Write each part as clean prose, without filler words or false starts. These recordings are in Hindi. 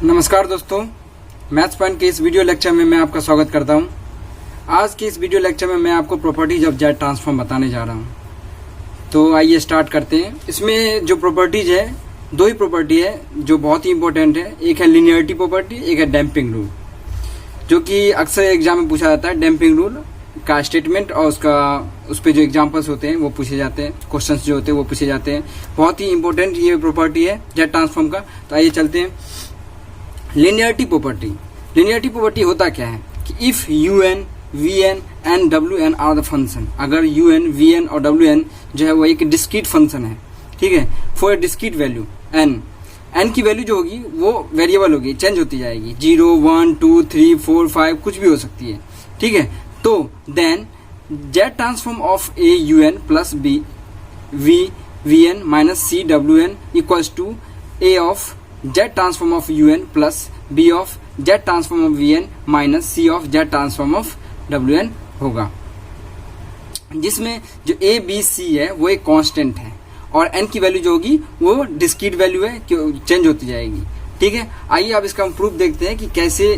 नमस्कार दोस्तों, मैथ्स पॉइंट के इस वीडियो लेक्चर में मैं आपका स्वागत करता हूं। आज के इस वीडियो लेक्चर में मैं आपको प्रॉपर्टीज ऑफ जेड ट्रांसफॉर्म बताने जा रहा हूं। तो आइए स्टार्ट करते हैं। इसमें जो प्रॉपर्टीज है, दो ही प्रॉपर्टी है जो बहुत ही इंपॉर्टेंट है। एक है लिनियरिटी प्रॉपर्टी, एक है डैम्पिंग रूल, जो कि अक्सर एग्जाम में पूछा जाता है। डैम्पिंग रूल का स्टेटमेंट और उस पर जो एग्जाम्पल्स होते हैं वो पूछे जाते हैं, क्वेश्चंस जो होते हैं वो पूछे जाते हैं। बहुत ही इंपॉर्टेंट ये प्रॉपर्टी है जेड ट्रांसफॉर्म का। तो आइए चलते हैं। लिनियरिटी प्रॉपर्टी होता क्या है कि if un, vn and wn are the function, अगर un, vn और wn जो है वो एक डिस्क्रीट फंक्शन है, ठीक है, for a discrete value n की वैल्यू जो होगी वो वेरिएबल होगी, चेंज होती जाएगी, 0, 1, 2, 3, 4, 5 कुछ भी हो सकती है, ठीक है। तो then Z transform of a un plus b v vn minus c wn equals to a of z transform of un plus b of z transform of vn minus c of z transform of wn होगा, जिसमें जो a b c है वो एक कांस्टेंट है और n की वैल्यू जो होगी वो डिस्क्रीट वैल्यू है, चेंज होती जाएगी, ठीक है। आइए अब इसका हम प्रूफ देखते हैं कि कैसे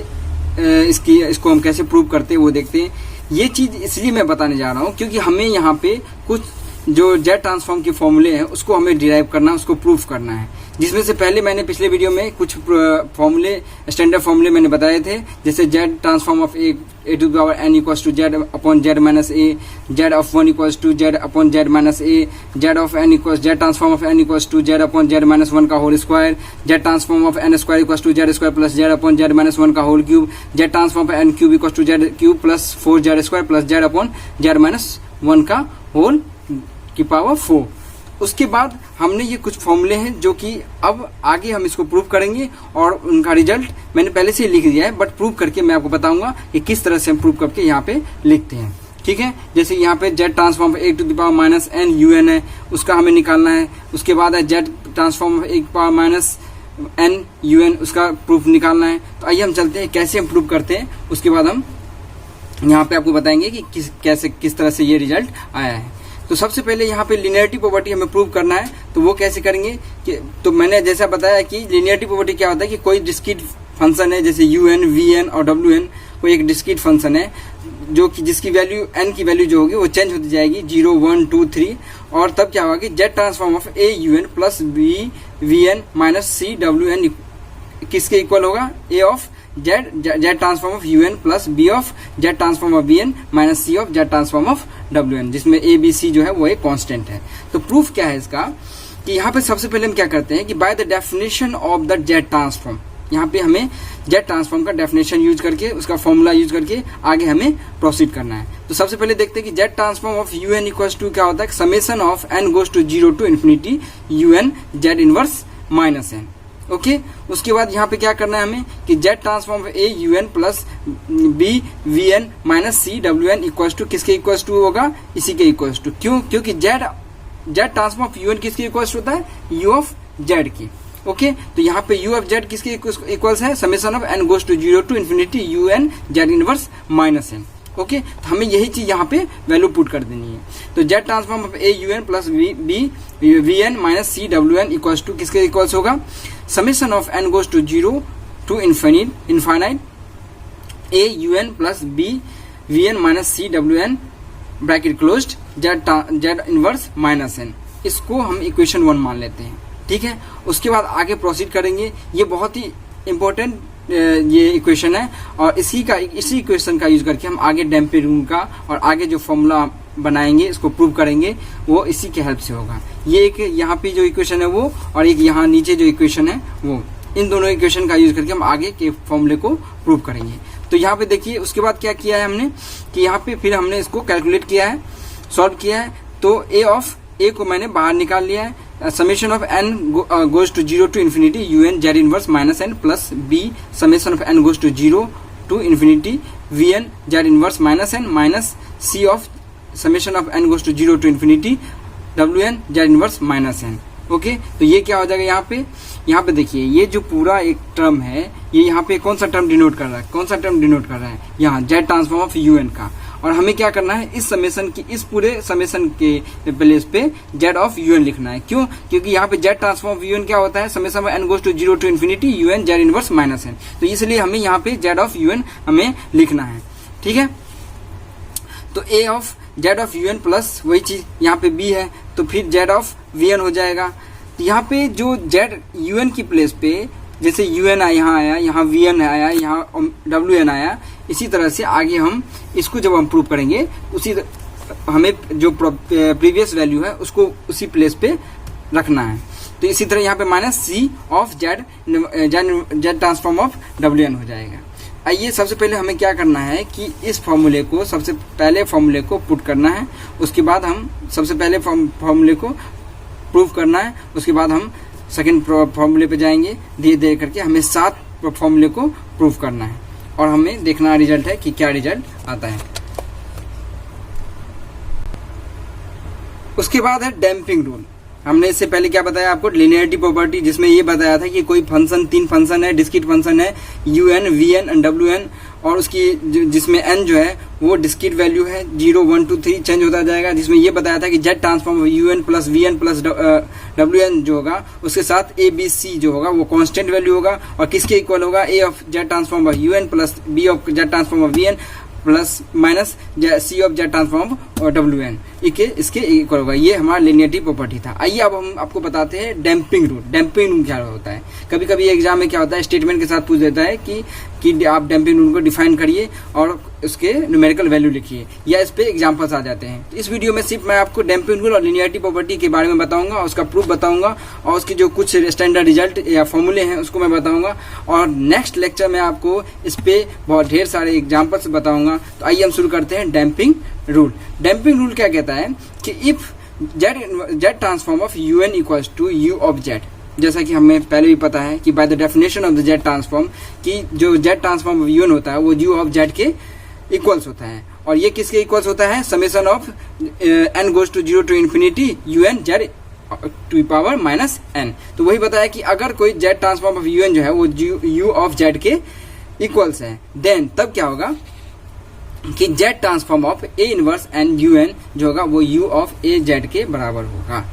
इसको हम कैसे प्रूव करते हैं वो देखते हैं। ये चीज इसलिए मैं बताने जा रहा हूँ क्योंकि हमें यहाँ पे कुछ जो जेड ट्रांसफॉर्म के फॉर्मूले हैं उसको हमें डिराइव करना है, उसको प्रूफ करना है। जिसमें से पहले मैंने पिछले वीडियो में कुछ फॉर्मूले, स्टैंडर्ड फॉर्मूले मैंने बताए थे, जैसे Z transform of a to the power n equals to Z upon Z minus a, Z of 1 equals to Z upon Z minus a, Z of n equals Z transform of n equals to Z upon Z minus 1 का whole square, Z transform of n square equals to Z square plus Z upon Z minus 1 का whole cube, Z transform of n cube equals to Z cube plus 4 Z square plus Z upon Z minus 1 का होल की पावर 4। उसके बाद हमने ये कुछ फॉर्मूले हैं जो कि अब आगे हम इसको प्रूव करेंगे और उनका रिजल्ट मैंने पहले से ही लिख दिया है, बट प्रूव करके मैं आपको बताऊंगा कि किस तरह से हम प्रूव करके यहाँ पे लिखते हैं, ठीक है। जैसे यहाँ पे Z transform a to the power minus n un है, उसका हमें निकालना है। उसके बाद है Z transform a to power minus n un, उसका प्रूफ निकालना है। तो आइए हम चलते हैं कैसे हम प्रूव करते हैं, उसके बाद हम यहाँ पे आपको बताएंगे कि किस तरह से ये रिजल्ट आया है। तो सबसे पहले यहाँ पे लिनियरिटी प्रॉपर्टी हमें प्रूव करना है, तो वो कैसे करेंगे कि तो मैंने जैसा बताया कि लिनियरिटी प्रॉपर्टी क्या होता है कि कोई डिस्क्रीट फंक्शन है, जैसे un, vn और wn कोई एक डिस्क्रीट फंक्शन है जो कि जिसकी वैल्यू n की वैल्यू जो होगी वो चेंज होती जाएगी, 0, 1, 2, 3, और तब क्या होगा कि Z transform of a un plus b vn minus c wn किसके इक्वल होगा, a of z transform of un plus b of z transform of vn minus c of z transform of wn, जिसमें a b c जो है वो एक कांस्टेंट है। तो प्रूफ क्या है इसका कि यहाँ पे सबसे पहले हम क्या करते हैं कि by the definition of the Z transform, यहाँ पे हमें जेड ट्रांसफॉर्म का डेफिनेशन यूज करके, उसका फॉर्मूला यूज करके आगे हमें प्रोसीड करना है। तो सबसे पहले देखते हैं कि Z transform of un equals to क्या होता है, summation of n goes to 0 to infinity un Z inverse minus n, okay. उसके बाद यहाँ पे क्या करना है हमें कि Z transform a un plus b vn minus c wn equals to किसके इक्वल्स टू होगा, इसी के इक्वल्स टू। क्यों? क्योंकि जेड ट्रांसफॉर्म ऑफ un किसके इक्वल्स होता है, u ऑफ जेड की, ओके। तो यहाँ पे u ऑफ जेड किसके इक्वल्स है, summation of n goes to 0 to infinity un Z inverse minus n, okay. तो हमें यही चीज यहाँ पे वैल्यू पुट कर देनी है। तो Z transform of a un plus b vn minus c wn equals to किसके इक्वल्स होगा, summation of n goes to 0 to infinite a un plus b vn minus c wn bracket closed Z inverse minus n। इसको हम इक्वेशन 1 मान लेते हैं, ठीक है। उसके बाद आगे प्रोसीड करेंगे। ये बहुत ही इंपॉर्टेंट ये इक्वेशन है और इसी इक्वेशन का यूज करके हम आगे डैम्पिंग रूल का और आगे जो फॉर्मूला बनाएंगे, इसको प्रूव करेंगे, वो इसी के हेल्प से होगा। ये एक यहाँ पे जो इक्वेशन है वो, और एक यहाँ नीचे जो इक्वेशन है वो, इन दोनों इक्वेशन का यूज करके हम आगे के फॉर्मूले को प्रूव करेंगे। तो यहाँ पे देखिए उसके बाद क्या किया है हमने कि यहाँ पे फिर हमने इसको कैलकुलेट किया है, सॉल्व किया है। तो ए को मैंने बाहर निकाल लिया है, summation of n goes to 0 to infinity un Z inverse minus n plus b summation of n goes to 0 to infinity vn Z inverse minus n minus c of summation of n goes to 0 to infinity wn Z inverse minus n, okay. तो ये क्या हो जाएगा यहाँ पे देखिए ये जो पूरा एक टर्म है, ये यहाँ पे कौन सा टर्म डिनोट कर रहा है, यहाँ जेड ट्रांसफॉर्म ऑफ un का, और हमें क्या करना है, इस समेशन की, इस पूरे समेशन के प्लेस पे जेड ऑफ यूएन लिखना है। क्यों? क्योंकि यहाँ पे जेड ट्रांसफॉर्म ऑफ यूएन क्या होता है, summation n goes to 0 to infinity u n Z inverse minus n. तो इसलिए हमें यहाँ पे जेड ऑफ यूएन हमें लिखना है। ठीक है, तो a of Z of u n plus वही चीज यहाँ पे बी है, तो फिर जेड ऑफ वीएन हो जाएगा। तो यहाँ पे जो जेड यूएन की प्लेस पे जैसे यूएन यहाँ आया, यहाँ वीएन आया, यहाँ डब्ल्यूएन आया, इसी तरह से आगे हम इसको जब हम प्रूव करेंगे उसी हमें जो प्रीवियस वैल्यू है उसको उसी प्लेस पे रखना है। तो इसी तरह यहाँ पे minus c of Z Z transform of डब्ल्यूएन हो जाएगा। आइए सबसे पहले हमें क्या करना है कि इस फॉर्मूले को, सबसे पहले फॉर्मूले को पुट करना है, उसके बाद हम सबसे पहले फॉर्मूले को प्रूव करना है, उसके बाद हम सेकंड फॉर्मूले पे जाएंगे। धीरे धीरे करके हमें 7 फॉर्मूले को प्रूव करना है और हमें देखना रिजल्ट है कि क्या रिजल्ट आता है। उसके बाद है डैम्पिंग रूल। हमने इससे पहले क्या बताया आपको, लिनियरिटी प्रॉपर्टी, जिसमें ये बताया था कि कोई फंक्शन, 3 फंक्शन है, डिस्क्रीट फंक्शन है, यूएन, वीएन एंड डब्ल्यूएन, और उसकी जिसमें एन जो है वो डिस्क्रीट वैल्यू है, 0 1 2 3 चेंज होता जाएगा। जिसमें ये बताया था कि Z transform u n plus v n plus डब्ल्यूएन जो होगा उसके साथ ए बी सी जो होगा वो कांस्टेंट वैल्यू होगा, और किसके इक्वल होगा, ए of z transform of u n plus B of z transform of VN plus minus c of z transform और डब्ल्यूएन इसके इक्वल होगा। ये हमारा लिनियरिटी प्रॉपर्टी था। आइए अब हम आपको बताते हैं डैम्पिंग रूल। डैम्पिंग रूल क्या होता है? कभी कभी एग्जाम में क्या होता है, स्टेटमेंट के साथ पूछ देता है कि आप डैम्पिंग रूल को डिफाइन करिए और उसके न्यूमेरिकल वैल्यू लिखिए, या इस पे एग्जाम्पल्स आ जाते हैं। तो इस वीडियो में सिर्फ मैं आपको डैम्पिंग रूल और लिनियरिटी प्रॉपर्टी के बारे में बताऊंगा, उसका प्रूफ बताऊंगा, और उसके जो कुछ स्टैंडर्ड रिजल्ट या फॉर्मूले हैं उसको मैं बताऊंगा, और नेक्स्ट लेक्चर में आपको इस पे बहुत ढेर सारे एग्जाम्पल्स बताऊंगा। तो आइए हम शुरू करते हैं डैम्पिंग रूल। डैम्पिंग रूल क्या कहता है कि if Z transform of u n equals to u of Z, जैसा कि हमें पहले भी पता है कि by the definition of the Z transform कि जो जेड ट्रांसफॉर्म ऑफ यूएन होता है वो यू ऑफ जेड के इक्वल्स होता है, और ये किसके इक्वल्स होता है, summation of n goes to 0 to infinity u n Z to power minus n. तो वही बताया कि अगर कोई जेड ट्रांसफॉर्म ऑफ यूएन जो है वो यू ऑफ जेड के इक्वल्स है, देन तब क्या होगा कि Z transform of a inverse n u n जो होगा वो यू ऑफ ए जेड के बराबर होगा।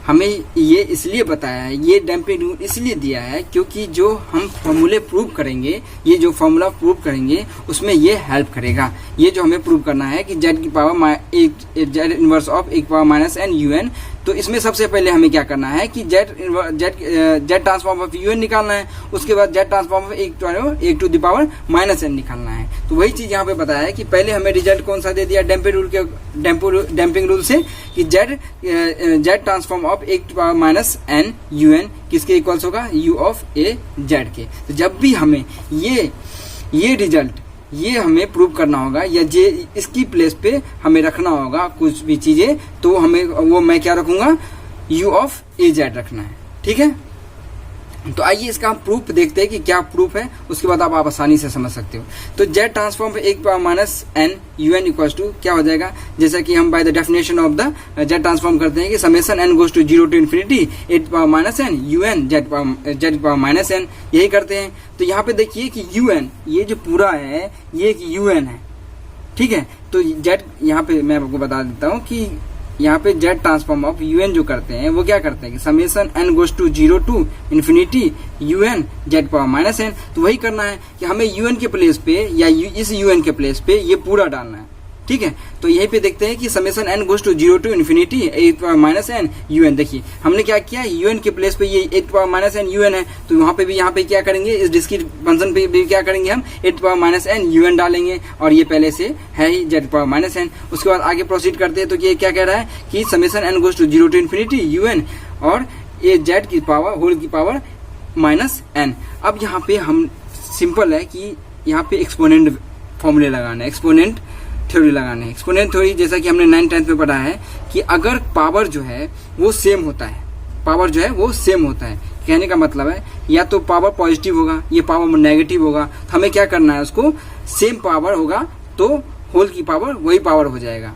हमें ये इसलिए बताया है, ये डैम्पिंग रूल इसलिए दिया है क्योंकि जो हम फॉर्मूले प्रूव करेंगे, ये जो फॉर्मूला प्रूव करेंगे उसमें ये हेल्प करेगा। ये जो हमें प्रूव करना है कि जेड की पावर जेड इनवर्स ऑफ एक पावर माइनस एन यूएन, तो इसमें सबसे पहले हमें क्या करना है कि जेड ट्रांसफॉर्म ऑफ यूएन निकालना है, उसके बाद जेड ट्रांसफॉर्म ऑफ एक to the power minus n निकालना है। तो वही चीज यहाँ पे बताया है कि पहले हमें रिजल्ट कौन सा दे दिया डैम्पिंग रूल से कि जेड ट्रांसफॉर्म ऑफ एक to power minus n u n किसके इक्वल्स होगा, यू ऑफ ए जेड के। तो जब भी हमें ये रिजल्ट ये हमें प्रूव करना होगा या जे इसकी प्लेस पे हमें रखना होगा कुछ भी चीजें, तो हमें वो मैं क्या रखूंगा, यू ऑफ ए जेड रखना है। ठीक है, तो आइए इसका हम प्रूफ देखते हैं कि क्या प्रूफ है, उसके बाद आप आसानी से समझ सकते हो। तो जेड ट्रांसफॉर्म एक power minus n u n equals to क्या हो जाएगा, जैसा कि हम by the definition of the Z transform करते हैं कि summation n goes to 0 to infinity at power minus n u n Z power minus n, यही करते हैं। तो यहाँ पे देखिए कि यूएन ये जो पूरा है ये यूएन है, ठीक है। तो जेड यहाँ पे मैं आपको बता देता हूँ कि यहाँ पे जेड ट्रांसफॉर्म ऑफ यूएन जो करते हैं वो क्या करते हैं कि summation n goes to 0 to infinity u n Z power minus n. तो वही करना है कि हमें यूएन के प्लेस पे या इस यूएन के प्लेस पे ये पूरा डालना है, ठीक है। तो यहीं पे देखते हैं कि summation n goes to 0 to infinity a power minus n u n. देखिए हमने क्या किया, यूएन के प्लेस पे ये a power minus n u n है, तो वहां पे भी यहाँ पे क्या करेंगे, इस डिस्क्रीट फंक्शन पे भी क्या करेंगे, हम ए पावर माइनस एन यूएन डालेंगे, और ये पहले से है ही जेड पावर माइनस एन। उसके बाद आगे प्रोसीड करते हैं, तो ये क्या कह रहा है कि summation n goes to 0 to infinity u n और ए जेड की पावर होल की पावर माइनस एन। अब यहाँ पे हम सिंपल है कि यहाँ पे एक्सपोनेंट फॉर्मूले लगाना है, एक्सपोनेंट थ्योरी लगाना है। एक्सपोनेंट थ्योरी जैसा कि हमने 9th 10th में पढ़ा है कि अगर पावर जो है वो सेम होता है, पावर जो है वो सेम होता है, कहने का मतलब है या तो पावर पॉजिटिव होगा ये पावर नेगेटिव होगा, तो हमें क्या करना है, उसको सेम पावर होगा तो होल की पावर वही पावर हो जाएगा,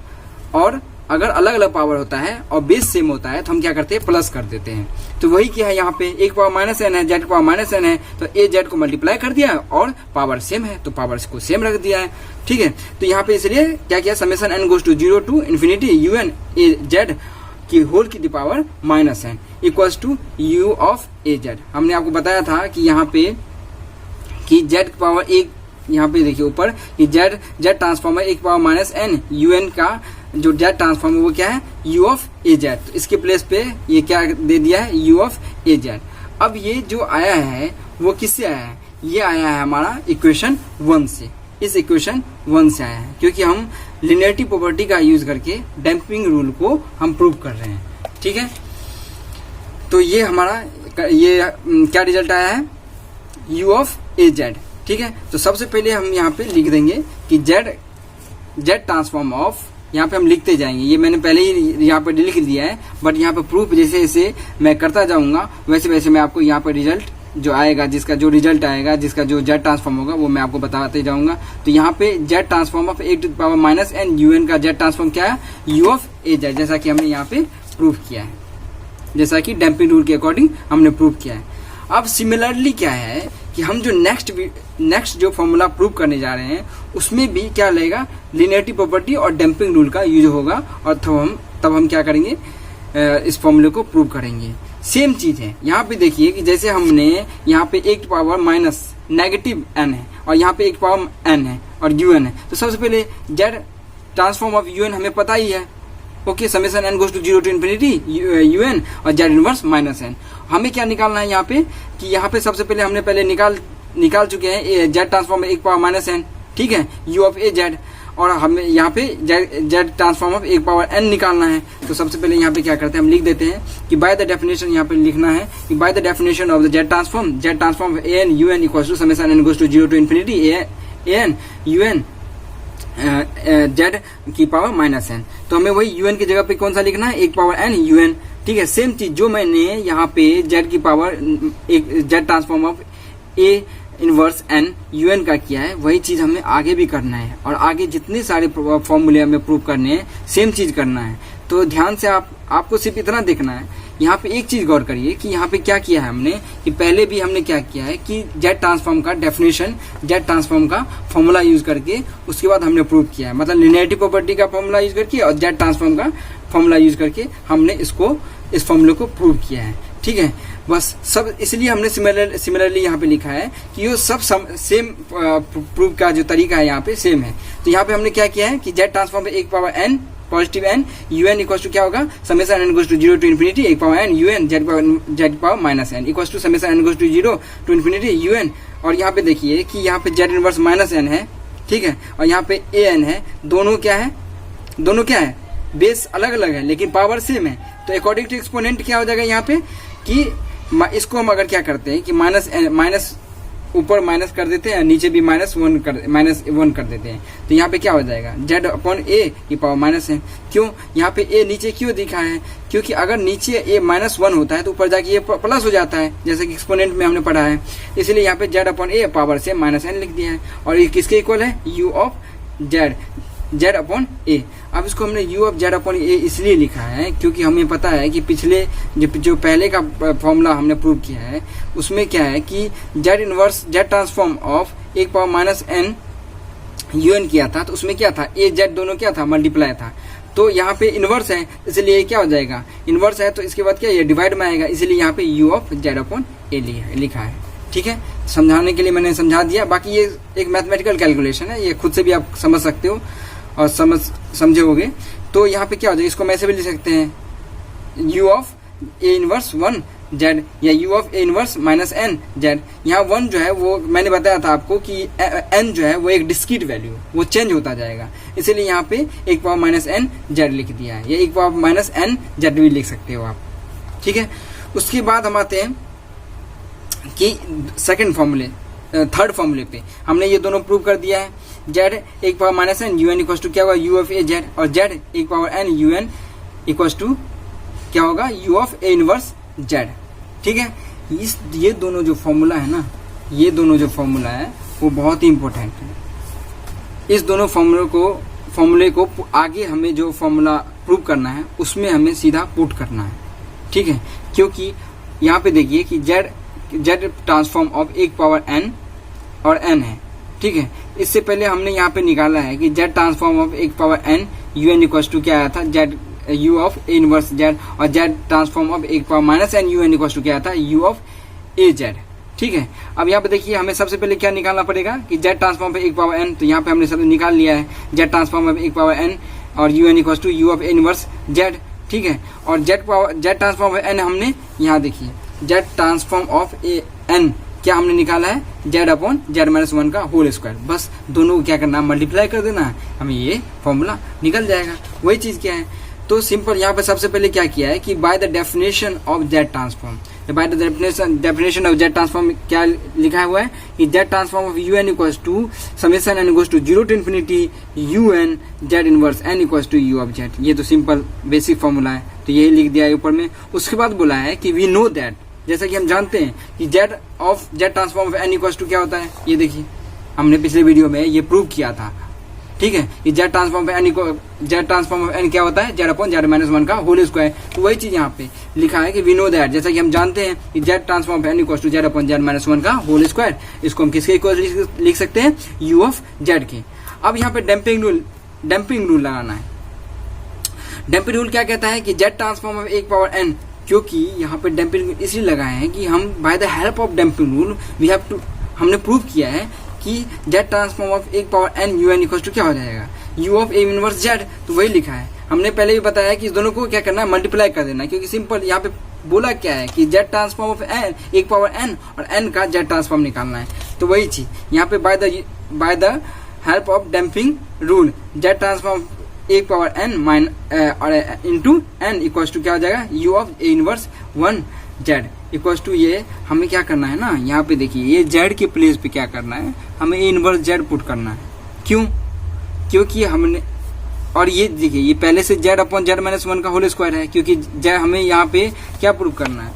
और अगर अलग अलग पावर होता है और बेस सेम होता है तो हम क्या करते हैं, प्लस कर देते हैं। तो वही क्या है, यहाँ पे एक पावर माइनस एन है, जेड पावर माइनस एन है, तो ए जेड को मल्टीप्लाई कर दिया और पावर सेम है तो पावर को सेम रख दिया है। ठीक है, तो यहाँ पे इसलिए क्या किया, summation n goes to 0 to infinity u n a z की होल की power minus n equals to u of a z. हमने आपको बताया था कि यहाँ पे कि जेड की पावर एक, यहाँ पे देखिए ऊपर कि जेड ट्रांसफॉर्मर एक power minus N you N का जो जेड ट्रांसफॉर्मर वो क्या है, यू ऑफ ए जेड। तो इसके प्लेस पे ये क्या दे दिया है, यू ऑफ ए जेड। अब ये जो आया है वो किससे आया है, ये आया है हमारा इक्वेशन 1 से, इस इक्वेशन 1 से आया है, क्योंकि हम लिनियरिटी प्रॉपर्टी का यूज करके डैम्पिंग रूल को हम प्रूव कर रहे हैं। ठीक है, तो ये हमारा ये क्या रिजल्ट आया है, यू ऑफ ए जेड। ठीक है, तो सबसे पहले हम यहाँ पे लिख देंगे कि जेड ट्रांसफॉर्म ऑफ, यहाँ पे हम लिखते जाएंगे, ये मैंने पहले ही यहाँ पे लिख दिया है, बट यहाँ पे प्रूफ जैसे जैसे मैं करता जाऊंगा वैसे वैसे मैं आपको यहाँ पे रिजल्ट जो आएगा, जिसका जो रिजल्ट आएगा, जिसका जो जेड ट्रांसफॉर्म होगा वो मैं आपको बताते जाऊंगा। तो यहाँ पे Z transform of a to the power minus N you N का जेड ट्रांसफॉर्म क्या है, यू ऑफ ए जेड, जैसा कि हमने यहाँ पे प्रूफ किया है, जैसा कि डैम्पिंग रूल के अकॉर्डिंग हमने प्रूफ किया है। अब सिमिलरली क्या है कि हम जो नेक्स्ट जो फॉर्मूला प्रूव करने जा रहे हैं उसमें भी क्या लगेगा, लिनियरिटी प्रॉपर्टी और डैम्पिंग रूल का यूज होगा, और तब हम क्या करेंगे, इस फॉर्मूले को प्रूव करेंगे। सेम चीज है यहाँ पे, देखिए कि जैसे हमने यहाँ पे एक पावर माइनस नेगेटिव एन है और यहाँ पे एक पावर एन है और यू एन है, तो सबसे पहले z transform of u n हमें पता ही है। Okay, summation n goes to 0 to infinity u n और जेड इनवर्स माइनस एन। हमें क्या निकालना है यहाँ पे, कि यहाँ पे सबसे पहले हमने पहले निकाल चुके हैं जेड ट्रांसफॉर्म एक पावर माइनस एन, ठीक है, यू ऑफ ए जेड, और हमें यहाँ पे जेड ट्रांसफॉर्म ऑफ एक पावर एन निकालना है। तो सबसे पहले यहाँ पे क्या करते हैं, हम लिख देते हैं कि बाय द डेफिनेशन, यहाँ पे लिखना है कि by the definition of the Z transform a n you n equals to summation n goes to 0 to infinity a n you n z की पावर माइनस एन। तो हमें वही यूएन की जगह पे कौन सा लिखना है, एक पावर एन यूएन। ठीक है, सेम चीज जो मैंने यहाँ पे जेड की पावर एक z transform of a inverse n u n का किया है, वही चीज हमें आगे भी करना है, और आगे जितने सारे फॉर्मूले हमें प्रूव करने हैं सेम चीज करना है। तो ध्यान से आपको सिर्फ इतना देखना है। यहाँ पे एक चीज गौर करिए कि यहाँ पे क्या किया है हमने, कि पहले भी हमने क्या किया है कि जेड ट्रांसफॉर्म का डेफिनेशन, जेड ट्रांसफॉर्म का फॉर्मूला यूज करके उसके बाद हमने प्रूव किया है, मतलब लिनियरिटी प्रॉपर्टी का फॉर्मूला यूज करके और जेड ट्रांसफॉर्म का फॉर्मूला यूज करके हमने इस फॉर्मूले को प्रूव किया है। ठीक है, बस सब इसलिए हमने सिमिलरली यहाँ पे लिखा है कि ये सब सेम प्रूव का जो तरीका है यहाँ पे सेम है। तो यहाँ पे हमने क्या किया है कि जेड ट्रांसफॉर्म एक power n positive n you n equal to क्या होगा, summation n goes to 0 to infinity एक power n you n Z power minus n equal to summation n goes to 0 to infinity u n. और यहाँ पे देखिए कि यहाँ पे जेड इनवर्स माइनस एन है, ठीक है, और यहाँ पे ए एन है, दोनों क्या है, बेस अलग अलग है लेकिन पावर सेम है। तो अकॉर्डिंग टू एक्सपोनेंट क्या हो जाएगा यहाँ पे कि इसको हम अगर क्या करते हैं कि माइनस ऊपर माइनस कर देते हैं, नीचे भी माइनस वन कर देते हैं, तो यहाँ पे क्या हो जाएगा, जेड अपॉन ए की पावर माइनस है। क्यों यहाँ पे ए नीचे क्यों दिखा है, क्योंकि अगर नीचे ए -1 होता है तो ऊपर जाके ये प्लस हो जाता है, जैसे कि एक्सपोनेंट में हमने पढ़ा है। इसलिए यहाँ पे जेड अपॉन ए पावर से -n लिख दिया है, और ये किसके इक्वल है, यू ऑफ जेड अपॉन ए। अब इसको हमने यू ऑफ जेड अपॉन ए इसलिए लिखा है क्योंकि हमें पता है कि पिछले जो पहले का फॉर्मूला हमने प्रूव किया है उसमें क्या है कि जेड ट्रांसफॉर्म ऑफ एक पावर -n यू एन किया था, तो उसमें क्या था, ए जेड दोनों क्या था, मल्टीप्लाई था। तो यहाँ पे इनवर्स है, इसलिए क्या हो जाएगा, इनवर्स है तो इसके बाद क्या, ये डिवाइड में आएगा, इसलिए यहाँ पे यू ऑफ जेड अपॉन ए लिखा है। ठीक है, समझाने के लिए मैंने समझा दिया। बाकी ये एक मैथमेटिकल कैलकुलेशन है, ये खुद से भी आप समझ सकते हो और समझे होगे। तो यहाँ पे क्या हो जाएगा, इसको मैं ऐसे भी लिख सकते हैं, u of a inverse 1 Z या u of a inverse -n Z. यहाँ 1 जो है वो मैंने बताया था आपको कि n जो है वो एक डिस्क्रीट वैल्यू, वो चेंज होता जाएगा, इसलिए यहाँ पे एक पावर -n जेड लिख दिया है, या एक पावर -n जेड भी लिख सकते हो आप। ठीक है, उसके बाद हम आते हैं कि थर्ड फॉर्मूले पे हमने ये दोनों प्रूव कर दिया है। जेड एक power -n u n equal to क्या होगा, यू ऑफ ए जेड, और जेड एक power n u n equal to क्या होगा, u of a inverse z. ठीक है, ये दोनों जो फॉर्मूला है ना, ये दोनों जो फॉर्मूला है वो बहुत ही इंपॉर्टेंट है। इस दोनों फॉर्मूले को आगे हमें जो फॉर्मूला प्रूव करना है उसमें हमें सीधा पुट करना है, ठीक है। क्योंकि यहाँ पे देखिए कि जेड ट्रांसफॉर्म ऑफ एक पावर n और n है, ठीक है। इससे पहले हमने यहाँ पे निकाला है कि जेड ट्रांसफॉर्म ऑफ एक power n un equal to क्या आया था, z u of a inverse z, और जेड ट्रांसफॉर्म ऑफ एक power minus n un equal to क्या आया था, u ऑफ a जेड, ठीक है। अब यहाँ पे देखिए हमें सबसे पहले क्या निकालना पड़ेगा कि जेड ट्रांसफॉर्म ऑफ एक पावर n, तो यहाँ पे हमने सब निकाल लिया है जेड ट्रांसफॉर्म ऑफ एक पावर n और un equal to u of a inverse z, ठीक है। और जेड ट्रांसफॉर्म ऑफ n हमने यहाँ देखिए जेड ट्रांसफॉर्म ऑफ n क्या हमने निकाला है, जेड अपॉन जेड माइनस 1 का होल स्क्वायर। बस दोनों को क्या करना है, मल्टीप्लाई कर देना है, हमें ये फॉर्मूला निकल जाएगा। वही चीज क्या है, तो सिंपल यहाँ पे सबसे पहले क्या किया है कि by the definition of z transform, by the definition of z transform क्या लिखा हुआ है कि Z transform of un equals to summation n equals to 0 to infinity un Z inverse n equals to u of z. ये तो सिंपल बेसिक फॉर्मूला है, तो यही लिख दिया है ऊपर में। उसके बाद बोला है कि वी नो दैट, जैसा कि हम जानते हैं कि Z transform of n equals to क्या होता है, ये देखिए हमने पिछले वीडियो में ये प्रूव किया था, ठीक है। कि जेड ट्रांसफॉर्म ऑफ n क्या होता है, जेड अपॉन जेड माइनस 1 का होल स्क्वायर। तो वही चीज यहाँ पे लिखा है कि वी नो दैट, जैसा कि हम जानते हैं कि Z transform of n equal to Z upon Z minus 1 का होल स्क्वायर। इसको हम किसके इक्वल लिख सकते हैं, u ऑफ जेड के। अब यहाँ पे डैम्पिंग रूल लगाना है। डैम्पिंग रूल क्या कहता है कि जेड ट्रांसफॉर्म ऑफ एक पावर n, क्योंकि यहाँ पे डैम्पिंग रूल इसलिए लगाए हैं कि हम by the help of damping rule we have to, हमने प्रूव किया है कि जेड ट्रांसफॉर्म ऑफ एक power n un equal to क्या हो जाएगा, u of a inverse z. तो वही लिखा है, हमने पहले भी बताया कि इस दोनों को क्या करना है, मल्टीप्लाई कर देना है। क्योंकि सिंपल यहाँ पे बोला क्या है कि जेड ट्रांसफॉर्म ऑफ n एक पावर n और n का जेड ट्रांसफॉर्म निकालना है। तो वही चीज यहाँ पे by the help of damping rule z transform एक पावर n और इंटू n इक्वल टू क्या हो जाएगा, u of a inverse 1 z equal to, ये हमें क्या करना है ना, यहाँ पे देखिए ये जेड के प्लेस पे क्या करना है, हमें a इनवर्स जेड पुट करना है। क्यों, क्योंकि हमने, और ये देखिए ये पहले से जेड अपॉन जेड माइनस 1 का होल स्क्वायर है, क्योंकि जेड हमें यहाँ पे क्या प्रूव करना है,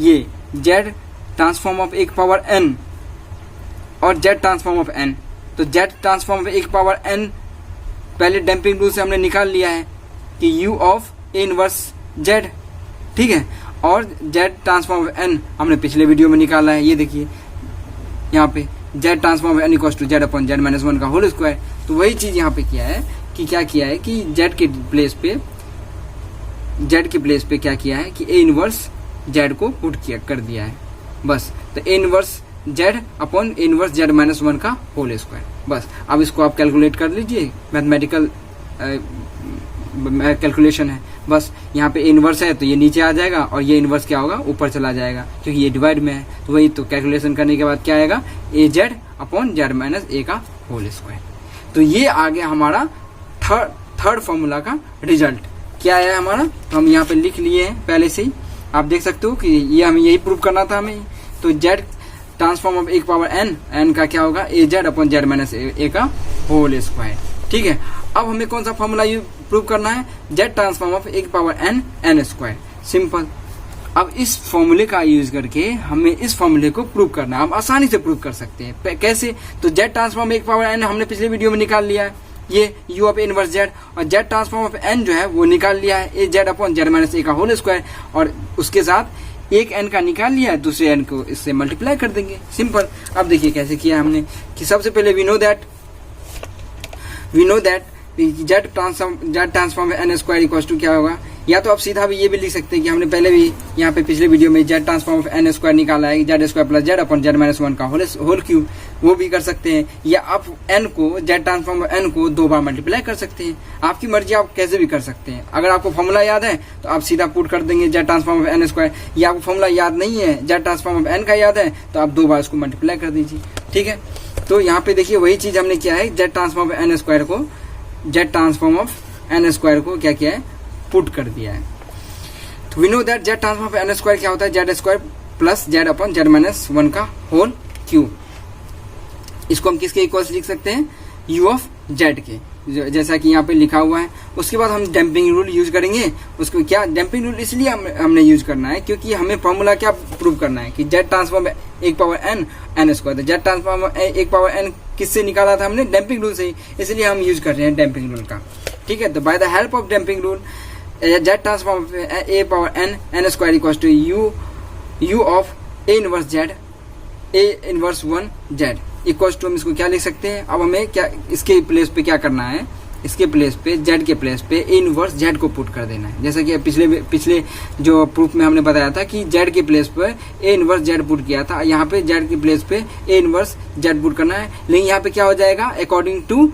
ये जेड ट्रांसफॉर्म ऑफ एक पावर n और जेड ट्रांसफॉर्म ऑफ n। तो जेड ट्रांसफॉर्म ऑफ एक पावर n पहले डैम्पिंग रूल से हमने निकाल लिया है कि u of a inverse z, ठीक है। और जेड ट्रांसफॉर्म ऑफ n हमने पिछले वीडियो में निकाला है, ये देखिए यहाँ पे Z transform of n equal to Z upon Z minus 1 का होल स्क्वायर। तो वही चीज यहाँ पे किया है कि क्या किया है कि जेड के प्लेस पे क्या किया है कि a इनवर्स जेड को पुट कर दिया है, बस। तो a inverse Z upon a inverse Z minus 1 का होल स्क्वायर, बस। अब इसको आप कैलकुलेट कर लीजिए, मैथमेटिकल कैलकुलेशन है, बस। यहाँ पे इनवर्स है तो ये नीचे आ जाएगा और ये इनवर्स क्या होगा, ऊपर चला जाएगा, क्योंकि ये डिवाइड में है। तो वही तो कैलकुलेशन करने के बाद क्या आएगा, ए जेड अपॉन जेड माइनस ए का होल स्क्वायर। तो ये आ गया हमारा थर्ड फॉर्मूला का रिजल्ट। क्या आया हमारा, तो हम यहाँ पे लिख लिए हैं पहले से ही, आप देख सकते हो कि ये हमें यही प्रूव करना था हमें। तो जेड ट्रांसफॉर्म ऑफ एक पावर n का क्या होगा, ए जेड अपॉन जेड माइनस ए का होल स्क्वायर, ठीक है। अब हमें कौन सा फॉर्मूला प्रूव करना है, जेड ट्रांसफॉर्म ऑफ एक पावर n स्क्वायर, सिंपल। अब इस फॉर्मूले का यूज करके हमें इस फॉर्मूले को प्रूव करना है, हम आसानी से प्रूव कर सकते हैं। कैसे, तो जेड ट्रांसफॉर्म एक पावर n हमने पिछले वीडियो में निकाल लिया है, ये u of a inverse z, और जेड ट्रांसफॉर्म ऑफ n जो है वो निकाल लिया है, ए जेड अपॉन जेड माइनस ए का होल स्क्वायर, और उसके साथ एक n का निकाल लिया है, दूसरे n को इससे मल्टीप्लाई कर देंगे, सिंपल। अब देखिए कैसे किया हमने कि सबसे पहले we know that Z transform n square equal to क्या होगा, या तो आप सीधा भी ये भी लिख सकते हैं कि हमने पहले भी यहाँ पे पिछले वीडियो में Z transform of n square निकाला है, Z square plus Z upon Z minus 1 का होल क्यूब, वो भी कर सकते हैं। या आप n को, जेड ट्रांसफॉर्म ऑफ n को 2 बार मल्टीप्लाई कर सकते हैं, आपकी मर्जी, आप कैसे भी कर सकते हैं। अगर आपको फॉर्मूला याद है तो आप सीधा पुट कर देंगे Z transform of n square, या आपको फॉर्मूला याद नहीं है, जेड ट्रांसफॉर्म ऑफ n का याद है, तो आप 2 बार उसको मल्टीप्लाई कर दीजिए, ठीक है। तो यहाँ पे देखिए वही चीज हमने किया है, Z transform of n square को, Z transform of n square को क्या किया है, पुट कर दिया है। तो we know that Z transform of n square क्या होता है, Z square plus Z upon Z minus 1 का होल क्यूब। इसको हम किसके इक्वल्स लिख सकते हैं, u ऑफ जेड के, जैसा कि यहाँ पे लिखा हुआ है। उसके बाद हम डैम्पिंग रूल यूज करेंगे। उसको क्या, डैम्पिंग रूल इसलिए हमने यूज करना है क्योंकि हमें फॉर्मूला क्या प्रूव करना है कि जेड ट्रांसफॉर्म एक power n square, Z transform एक पावर n किससे निकाला था हमने, डैम्पिंग रूल से ही, इसलिए हम यूज कर रहे हैं डैम्पिंग रूल का, ठीक है। तो by the help of damping rule z transform a power n n square equals to u of a inverse z a inverse 1 z equals to हम इसको क्या लिख सकते हैं। अब हमें क्या इसके प्लेस पे क्या करना है, इसके प्लेस पे जेड के प्लेस पे ए इनवर्स जेड को पुट कर देना है। जैसा कि पिछले जो प्रूफ में हमने बताया था कि जेड के प्लेस पर ए इनवर्स जेड पुट किया था, यहाँ पे जेड के प्लेस पे ए इनवर्स जेड पुट करना है। लेकिन यहाँ पे क्या हो जाएगा, according to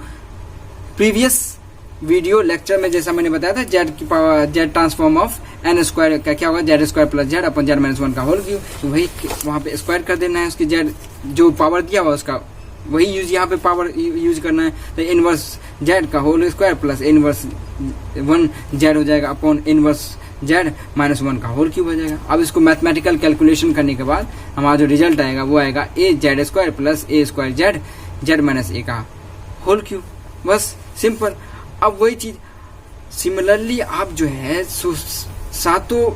previous video lecture में जैसा मैंने बताया था, जेड की power z transform of n square का क्या होगा, z square plus z upon z minus 1 का होल क्यूब। तो वही वहां पे स्क्वायर कर देना है, उसकी जेड जो पावर दिया हुआ उसका वही यूज यहाँ पे पावर यूज करना है। तो इनवर्स जेड का whole square plus inverse 1 z हो जाएगा अपॉन इनवर्स जेड माइनस 1 का होल क्यूब हो जाएगा। अब इसको मैथमेटिकल कैलकुलेशन करने के बाद हमारा जो रिजल्ट आएगा वो आएगा ए जेड स्क्वायर प्लस ए स्क्वायर जेड जेड माइनस ए का होल क्यूब। बस सिंपल। अब वही चीज सिमिलरली आप जो है सातों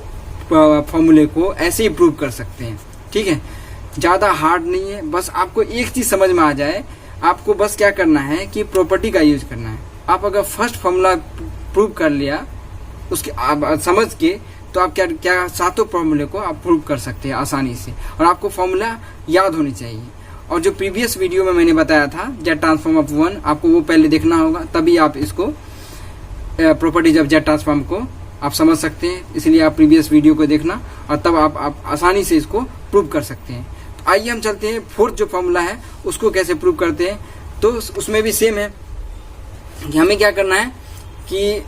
फॉर्मूले को ऐसे ही प्रूव कर सकते हैं। ठीक है, ज्यादा हार्ड नहीं है, बस आपको एक चीज समझ में आ जाए, आपको बस क्या करना है कि प्रॉपर्टी का यूज करना है। आप अगर फर्स्ट फॉर्मूला प्रूव कर लिया उसके आप समझ के, तो आप क्या सातों फॉर्मूले को आप प्रूव कर सकते हैं आसानी से, और आपको फॉर्मूला याद होनी चाहिए। और जो प्रीवियस वीडियो में मैंने बताया था जेड ट्रांसफॉर्म ऑफ 1, आपको वो पहले देखना होगा, तभी आप इसको प्रॉपर्टीज ऑफ जेड ट्रांसफॉर्म को आप समझ सकते हैं। इसलिए आप प्रीवियस वीडियो को देखना और तब आप आसानी से इसको प्रूव कर सकते हैं। तो आइए हम चलते हैं फोर्थ जो फॉर्मूला है उसको कैसे प्रूव करते हैं। तो उसमें भी सेम है कि हमें क्या करना है कि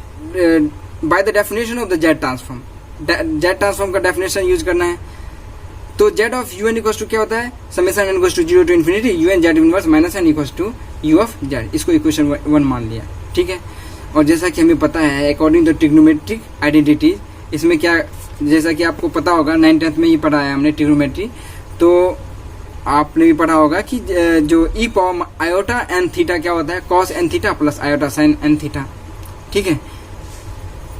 by the definition of the Z transform, z transform का डेफिनेशन यूज करना है। तो z of u n equals to क्या होता है, summation n equals to 0 to infinity u n z inverse minus n equals to u of z. इसको इक्वेशन 1 मान लिया। ठीक है, और जैसा कि हमें पता है अकॉर्डिंग टू ट्रिग्नोमेट्रिक आइडेंटिटी, इसमें क्या, जैसा कि आपको पता होगा 9th में ही पढ़ा है हमने ट्रिग्नोमेट्री, तो आपने भी पढ़ा होगा कि जो e power iota n theta क्या होता है, cos n theta plus iota sine n theta. ठीक है,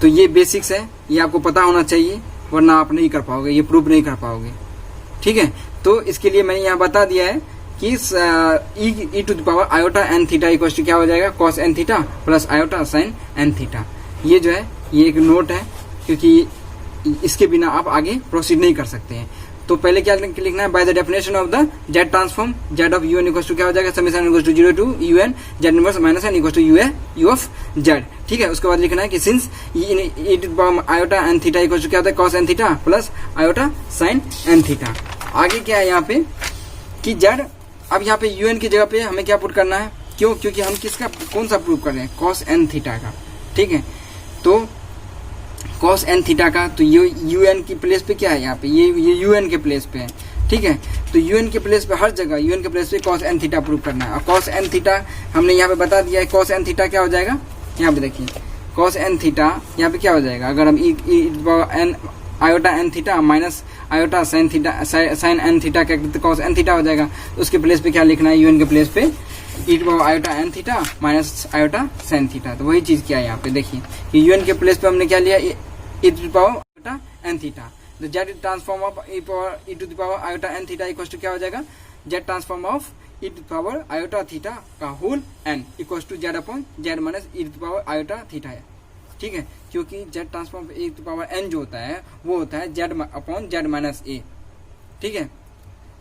तो ये बेसिक्स है, ये आपको पता होना चाहिए, वरना आप नहीं कर पाओगे, ये प्रूव नहीं कर पाओगे। ठीक है, तो इसके लिए मैंने यहाँ बता दिया है कि e to the power iota n theta equal to क्या हो जाएगा, cos n theta plus iota sine n theta. ये जो है ये एक नोट है, क्योंकि इसके बिना आप आगे प्रोसीड नहीं कर सकते हैं। तो पहले क्या लिखना है, by the definition of the Z transform z of u n equal to क्या हो जाएगा, summation equal to 0 to u n z inverse minus n equal to u of z. ठीक है, उसके बाद लिखना है कि since e to the power iota n theta equal to क्या होता है, cos n theta plus iota sine n theta. आगे क्या है यहाँ पे कि जेड, अब यहाँ पे यूएन की जगह पे हमें क्या पुट करना है, क्यों, क्योंकि हम किसका कौन सा प्रूव कर रहे हैं, कॉस एन थीटा का। ठीक है, तो कॉस एन थीटा का, तो ये यूएन की प्लेस पे क्या है, यहाँ पे ये यूएन के प्लेस पे है। ठीक है, तो यूएन के प्लेस पे हर जगह यूएन के प्लेस पे कॉस एन थीटा प्रूव करना है। और कॉस एन थीटा हमने यहाँ पे बता दिया है, कॉस एन थीटा क्या हो जाएगा, यहाँ पे देखिए कॉस एन थीटा यहाँ पे क्या हो जाएगा, अगर हम n iota n theta minus iota sine theta sine n theta क्या करते, कॉस एन थीटा हो जाएगा। उसके प्लेस पे क्या लिखना है, यूएन के प्लेस पे e to power iota n theta minus iota sine theta. तो वही चीज क्या है यहाँ पे देखिए कि यूएन के प्लेस पे हमने क्या लिया, e to power iota n theta. तो Z transform of e to the power iota n theta equal to क्या हो जाएगा, Z transform of e to power iota theta का whole n equal to Z upon Z minus e to power iota theta है। ठीक है, क्योंकि Z transform a to power n जो होता है वो होता है Z upon Z minus a. ठीक है,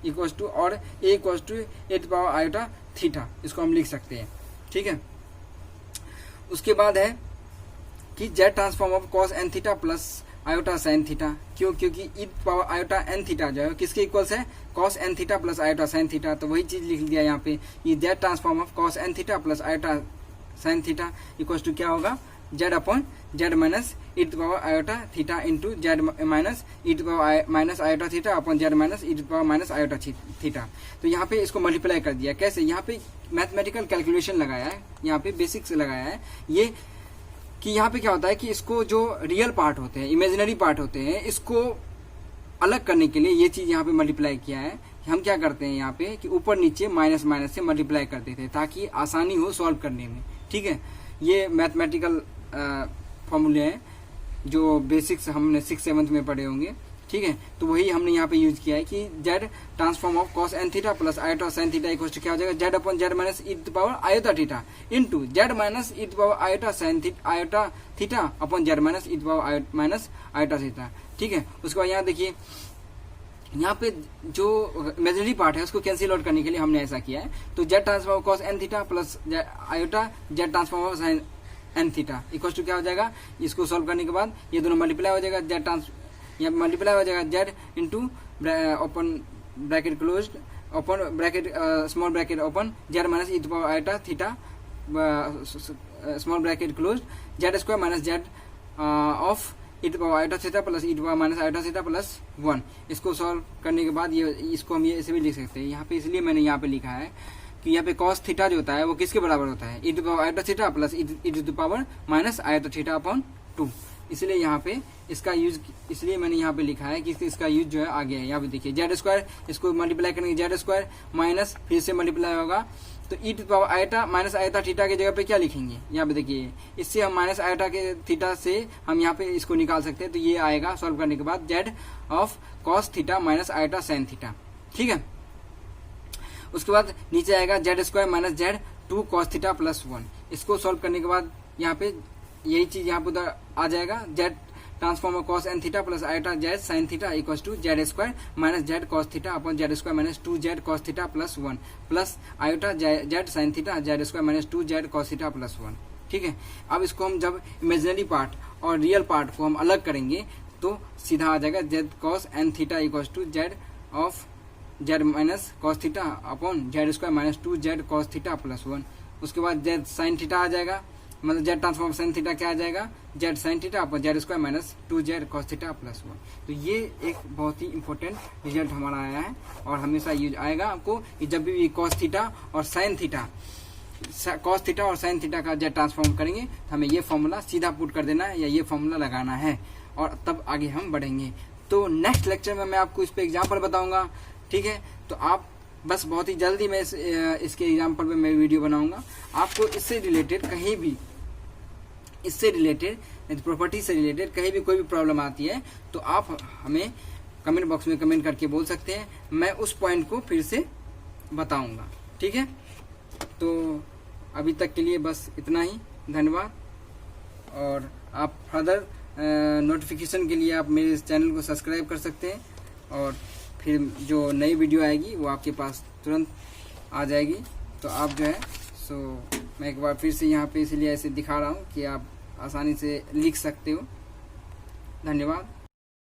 इक्वल टू, और a equal to a to power iota theta, इसको हम लिख सकते हैं। ठीक है, उसके बाद है कि Z transform of cos n theta plus iota sine theta. क्यों, क्योंकि e to power iota n theta जो है किसके इक्वल्स है, cos n theta plus iota sine theta. तो वही चीज लिख दिया यहाँ पे, ये Z transform of cos n theta plus iota sine theta equal to क्या होगा, Z upon Z minus e to power iota theta into Z minus e to power minus iota theta upon Z minus e to power minus iota theta. तो यहाँ पे इसको मल्टीप्लाई कर दिया, कैसे, यहाँ पे मैथमेटिकल कैलकुलेशन लगाया है, यहाँ पे बेसिक्स लगाया है ये, कि यहाँ पे क्या होता है कि इसको जो रियल पार्ट होते हैं, इमेजिनरी पार्ट होते हैं, इसको अलग करने के लिए ये चीज यहाँ पे मल्टीप्लाई किया है। हम क्या करते हैं यहाँ पे कि ऊपर नीचे माइनस माइनस से मल्टीप्लाई करते थे ताकि आसानी हो सॉल्व करने में। ठीक है, ये मैथमेटिकल फॉर्मूले हैं जो बेसिक्स हमने 6th 7th में पढ़े होंगे। ठीक है। तो वही हमने यहाँ पे यूज किया है कि Z transform of cos n theta plus iota sine theta equal to क्या हो जाएगा, z upon Z minus e to power iota theta into Z minus e to power iota sine theta iota theta upon Z minus e to power minus iota theta, ठीक है। उसके बाद यहाँ देखिए, यहाँ पे जो इमेजिनरी पार्ट है उसको कैंसिल आउट करने के लिए हमने ऐसा किया है। तो Z transform cos n theta plus iota z transform of sine n theta equal to क्या हो जाएगा, इसको सॉल्व करने के बाद ये दोनों मल्टीप्लाई हो जाएगा, जेड यहाँ मल्टीप्लाई हो जाएगा z into open bracket close open bracket small bracket open z minus e to power iota theta small bracket close z square minus z of e to power iota theta plus e to power minus iota theta plus 1। इसको सॉल्व करने के बाद ये इसको हम ये ऐसे भी लिख सकते हैं यहाँ पे, इसलिए मैंने यहाँ पे लिखा है कि यहाँ पे cos थीटा जो होता है वो किसके बराबर होता है, e to power iota theta plus e to power minus iota theta upon 2। इसलिए यहाँ पे इसका यूज, इसलिए मैंने यहाँ पे लिखा है कि इसका यूज जो है आ गया है। यहाँ पे देखिए जेड स्क्वायर, इसको मल्टीप्लाई करेंगे जेड स्क्वायर माइनस फिर से मल्टीप्लाई होगा तो e to power iota minus iota theta की जगह पे क्या लिखेंगे, यहाँ पे देखिए इससे हम माइनस आयोटा के थीटा से हम यहाँ पे इसको निकाल सकते हैं। तो ये आएगा सॉल्व करने के बाद Z of cos theta minus iota sine theta, ठीक है। उसके बाद नीचे आएगा Z square minus Z 2 cos theta plus 1। इसको सॉल्व करने के बाद यहाँ पे यही चीज यहाँ पे उधर आ जाएगा, Z transform cos n theta plus iota z sine theta equal to Z square minus z cos theta upon z square minus 2 z cos theta plus 1 plus iota z sine theta z square minus 2 z cos theta plus 1, ठीक है। अब इसको हम जब इमेजिनरी पार्ट और रियल पार्ट को हम अलग करेंगे तो सीधा आ जाएगा z cos n theta equal to z of z minus cos theta upon z square minus 2 z cos theta plus 1। उसके बाद जेड साइन थीटा आ जाएगा, मतलब जेड ट्रांसफॉर्म साइन थीटा क्या आ जाएगा, Z sine theta upon z square minus 2 z cos theta plus 1। तो ये एक बहुत ही इंपॉर्टेंट रिजल्ट हमारा आया है और हमेशा यूज आएगा आपको कि जब भी कॉस थीटा और साइन थीटा कॉस थीटा और साइन थीटा का जेड ट्रांसफॉर्म करेंगे तो हमें ये फॉर्मूला सीधा पुट कर देना है या ये फॉर्मूला लगाना है और तब आगे हम बढ़ेंगे। तो नेक्स्ट लेक्चर में मैं आपको इस पे एग्जाम्पल बताऊंगा, ठीक है। तो आप बस बहुत ही जल्दी मैं इसके एग्जाम्पल पे मैं वीडियो बनाऊंगा। आपको इससे रिलेटेड कहीं भी, इससे रिलेटेड प्रॉपर्टी से रिलेटेड कहीं भी कोई भी प्रॉब्लम आती है तो आप हमें कमेंट बॉक्स में कमेंट करके बोल सकते हैं, मैं उस पॉइंट को फिर से बताऊंगा, ठीक है। तो अभी तक के लिए बस इतना ही, धन्यवाद। और आप फर्दर नोटिफिकेशन के लिए आप मेरे इस चैनल को सब्सक्राइब कर सकते हैं और फिर जो नई वीडियो आएगी वो आपके पास तुरंत आ जाएगी। तो आप जो है सो मैं एक बार फिर से यहाँ पे इसलिए ऐसे दिखा रहा हूँ कि आप आसानी से लिख सकते हो। धन्यवाद।